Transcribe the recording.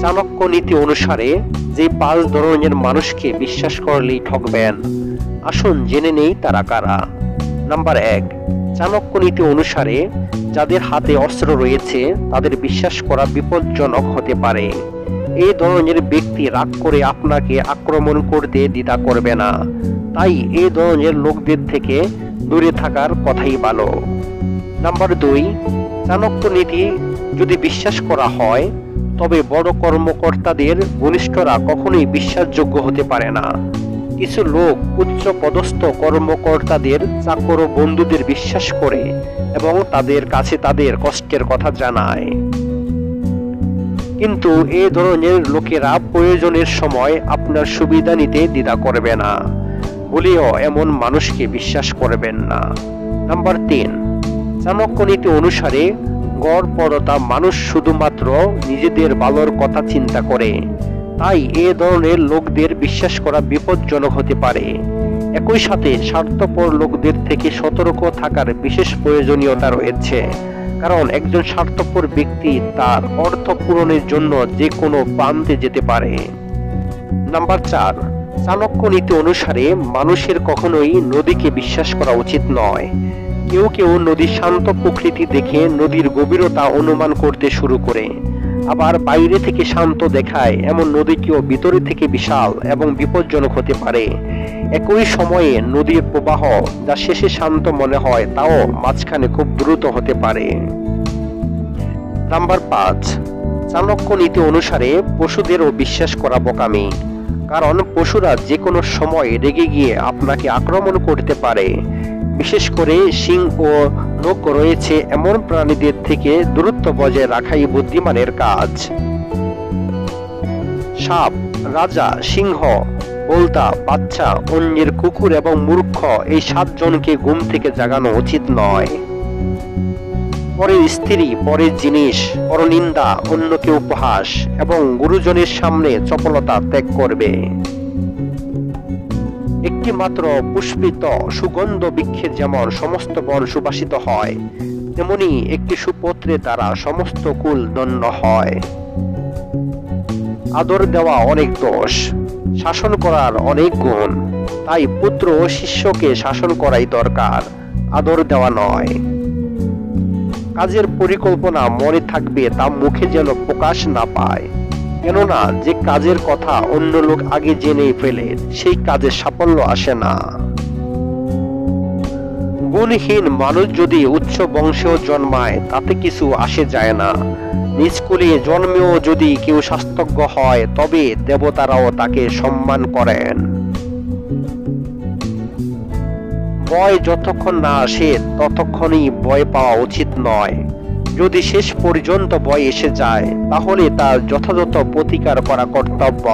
চাণক্য নীতি অনুসারে যে 5 ধরনের মানুষকে বিশ্বাস করলেই ঠকবেন, আসুন জেনে নেই তারা কারা। নাম্বার 1, চাণক্য নীতি অনুসারে যাদের হাতে অস্ত্র রয়েছে তাদের বিশ্বাস করা বিপজ্জনক হতে পারে। এই ধরনের ব্যক্তি রাগ করে আপনাকে আক্রমণ করতে দ্বিধা করবে না, তাই এই ধরনের লোকদের থেকে দূরে থাকার কথাই ভালো। নাম্বার 2, চাণক্য নীতি যদি বিশ্বাস করা হয় তবে বড় কর্মকর্তাদের ঘনিষ্ঠরা কখনোই বিশ্বাসযোগ্য হতে পারে না। কিছু লোক উচ্চ পদস্থ কর্মকর্তাদের চাকর ও বন্ধুদের বিশ্বাস করে এবং তাদের কাছে তাদের কষ্টের কথা জানায়। কিন্তু এই ধরনের লোকেরা প্রয়োজনের সময় আপনার সুবিধা নিতে দ্বিধা করবে না, বলেও এমন মানুষকে বিশ্বাস করবেন না। নাম্বার 3, চাণক্য নীতি অনুসারে গড়পড়তা মানুষ শুধুমাত্র নিজেদের ভালোর কথা চিন্তা করে, তাই এ ধরনের লোকদের বিশ্বাস করা বিপজ্জনক হতে পারে। একই সাথে স্বার্থপর লোকদের থেকে সতর্ক থাকার বিশেষ প্রয়োজনীয়তা রয়েছে, কারণ একজন স্বার্থপর ব্যক্তি তার অর্থ পূরণের জন্য যে কোনো প্রান্তে যেতে পারে। নাম্বার 4, চাণক্য নীতি অনুসারে মানুষের কখনোই নদীকে বিশ্বাস করা উচিত নয়। কেউ কেউ নদীর শান্ত প্রকৃতি দেখে নদীর গভীরতা অনুমান করতে শুরু করে, আবার বাইরে থেকে শান্ত দেখায় এমন নদীকেও ভিতরে থেকে বিশাল এবং বিপজ্জনক হতে পারে। একই সময়ে নদীর প্রবাহ যা শেষে শান্ত মনে হয় তাও মাঝখানে খুব দ্রুত হতে পারে। নাম্বার 5, চাণক্য নীতি অনুসারে পশুদেরও বিশ্বাস করা বোকামি, কারণ পশুরা যে কোনো সময় রেগে গিয়ে আপনাকে আক্রমণ করতে পারে। বিশেষ করে শিং ও নখ রয়েছে এমন প্রাণীদের থেকে দূরত্ব বজায় রাখাই বুদ্ধিমানের কাজ। সাপ, রাজা, সিংহ, বোলতা, বাচ্চা, অন্যের কুকুর এবং মূর্খ এই 7 জনকে ঘুম থেকে জাগানো উচিত নয়। পরের স্ত্রী, পরের জিনিস, পরনিন্দা, অন্যকে উপহাস এবং গুরুজনের সামনে চপলতা ত্যাগ করবে। একটি মাত্র পুষ্পিত সুগন্ধ বৃক্ষের যেমন সমস্ত বন সুবাসিত হয়, তেমনি একটি সুপুত্রের দ্বারা সমস্ত কুল ধন্য হয়। আদর দেওয়া অনেক দোষ, শাসন করার অনেক গুণ, তাই পুত্র ও শিষ্যকে শাসন করাই দরকার, আদর দেওয়া নয়। কাজের পরিকল্পনা মনে থাকবে, তা মুখে যেন প্রকাশ না পায়, কেননা যে কাজের কথা অন্য লোক আগে জেনে ফেলে সেই কাজে সাফল্য আসে না। গুণহীন মানুষ যদি উচ্চ বংশেও জন্মায় তাতে কিছু আসে যায় না। নিজ কুলে জন্মেও যদি কেউ স্বাস্থ্যজ্ঞ হয় তবে দেবতারাও তাকে সম্মান করেন। ভয় যতক্ষণ না আসে ততক্ষণই ভয় পাওয়া উচিত নয়। যদি শেষ পর্যন্ত ভয় এসে যায় তাহলে তার যথাযথ প্রতিকার করা কর্তব্য।